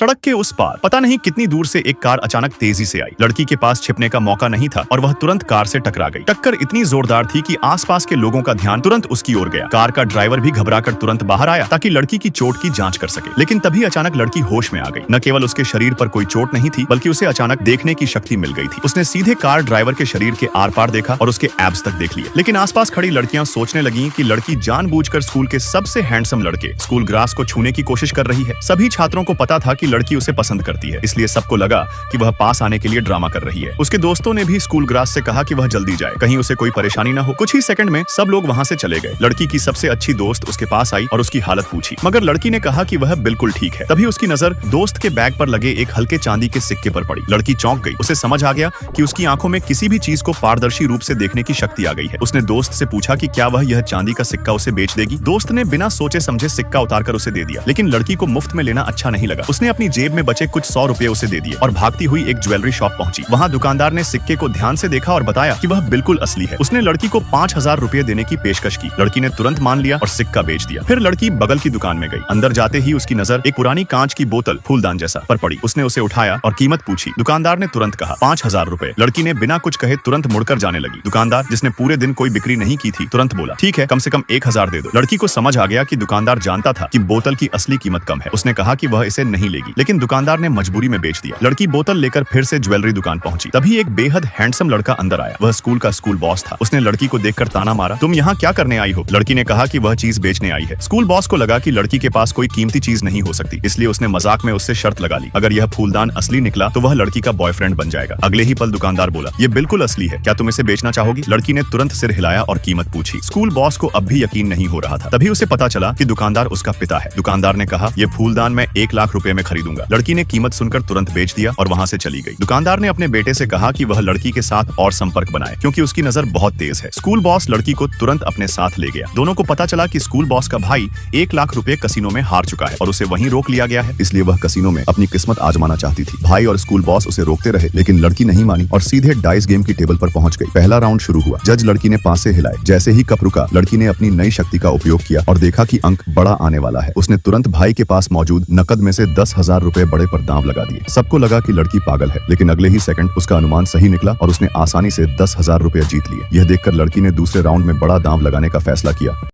सड़क के उस पार पता नहीं कितनी दूर से एक कार अचानक तेजी से आई। लड़की के पास छिपने का मौका नहीं था और वह तुरंत कार से टकरा गई। टक्कर इतनी जोरदार थी कि आसपास के लोगों का ध्यान तुरंत उसकी ओर गया। कार का ड्राइवर भी घबराकर तुरंत बाहर आया ताकि लड़की की चोट की जांच कर सके, लेकिन तभी अचानक लड़की होश में आ गई। न केवल उसके शरीर पर कोई चोट नहीं थी, बल्कि उसे अचानक देखने की शक्ति मिल गई थी। उसने सीधे कार ड्राइवर के शरीर के आर पार देखा और उसके एब्स तक देख लिए। लेकिन आसपास खड़ी लड़कियां सोचने लगी कि लड़की जानबूझकर स्कूल के सबसे हैंडसम लड़के स्कूल ग्रास को छूने की कोशिश कर रही है। सभी छात्रों को पता था कि लड़की उसे पसंद करती है, इसलिए सबको लगा कि वह पास आने के लिए ड्रामा कर रही है। उसके दोस्तों ने भी स्कूल ग्रास से कहा कि वह जल्दी जाए, कहीं उसे कोई परेशानी न हो। कुछ ही सेकंड में सब लोग वहां से चले गए। लड़की की सबसे अच्छी दोस्त उसके पास आई और उसकी हालत पूछी, मगर लड़की ने कहा कि वह बिल्कुल ठीक है। तभी उसकी नजर दोस्त के बैग पर लगे एक हल्के चांदी के सिक्के पर पड़ी। लड़की चौंक गई। उसे समझ आ गया कि उसकी आंखों में किसी भी चीज को पारदर्शी रूप से देखने की शक्ति आ गई है। उसने दोस्त से पूछा कि क्या वह यह चांदी का सिक्का उसे बेच देगी। दोस्त ने बिना सोचे समझे सिक्का उतारकर उसे दे दिया, लेकिन लड़की को मुफ्त में लेना अच्छा नहीं लगा। उसने अपनी जेब में बचे कुछ 100 रुपए उसे दे दिए और भागती हुई एक ज्वेलरी शॉप पहुंची। वहां दुकानदार ने सिक्के को ध्यान से देखा और बताया कि वह बिल्कुल असली है। उसने लड़की को 5000 रुपए देने की पेशकश की। लड़की ने तुरंत मान लिया और सिक्का बेच दिया। फिर लड़की बगल की दुकान में गई। अंदर जाते ही उसकी नजर एक पुरानी कांच की बोतल फूलदान जैसा पर पड़ी। उसने उसे उठाया और कीमत पूछी। दुकानदार ने तुरंत कहा 5000 रुपए। लड़की ने बिना कुछ कहे तुरंत मुड़कर जाने लगी। दुकानदार, जिसने पूरे दिन कोई बिक्री नहीं की थी, तुरंत बोला, ठीक है, कम से कम 1000 दे दो। लड़की को समझ आ गया कि दुकानदार जानता था कि बोतल की असली कीमत कम है। उसने कहा कि वह इसे नहीं लेगी, लेकिन दुकानदार ने मजबूरी में बेच दिया। लड़की बोतल लेकर फिर से ज्वेलरी दुकान पहुंची। तभी एक बेहद हैंडसम लड़का अंदर आया। वह स्कूल का स्कूल बॉस था। उसने लड़की को देखकर ताना मारा, तुम यहाँ क्या करने आई हो? लड़की ने कहा कि वह चीज बेचने आई है। स्कूल बॉस को लगा कि लड़की के पास कोई कीमती चीज नहीं हो सकती, इसलिए उसने मजाक में उससे शर्त लगा ली, अगर यह फूलदान असली निकला तो वह लड़की का बॉयफ्रेंड बन जाएगा। अगले ही पल दुकानदार बोला, ये बिल्कुल असली है, क्या तुम इसे बेचना चाहोगी? लड़की ने तुरंत सिर हिलाया और कीमत पूछी। स्कूल बॉस को अब भी यकीन नहीं हो रहा था। तभी उसे पता चला कि दुकानदार उसका पिता है। दुकानदार ने कहा, ये फूलदान मैं 1 लाख रुपए में खरीदूंगा। लड़की ने कीमत सुनकर तुरंत बेच दिया और वहां से चली गई। दुकानदार ने अपने बेटे से कहा कि वह लड़की के साथ और संपर्क बनाए, क्योंकि उसकी नजर बहुत तेज है। स्कूल बॉस लड़की को तुरंत अपने साथ ले गया। दोनों को पता चला कि स्कूल बॉस का भाई 1 लाख रुपए कसिनो में हार चुका है और उसे वहीं रोक लिया गया है, इसलिए वह कसिनो में अपनी किस्मत आजमाना चाहती थी। भाई और स्कूल बॉस उसे रोकते रहे, लेकिन लड़की नहीं मानी और सीधे डाइस गेम की टेबल पर पहुंच गई। पहला राउंड शुरू हुआ। जज लड़की ने पासे हिलाए। जैसे ही कप रुका, लड़की ने अपनी नई शक्ति का उपयोग किया और देखा कि अंक बड़ा आने वाला है। उसने तुरंत भाई के पास मौजूद नकद में से 10,000 रुपए बड़े पर दांव लगा दिए। सबको लगा कि लड़की पागल है, लेकिन अगले ही सेकंड उसका अनुमान सही निकला और उसने आसानी से 10,000 रुपए जीत लिए। यह देखकर लड़की ने दूसरे राउंड में बड़ा दांव लगाने का फैसला किया।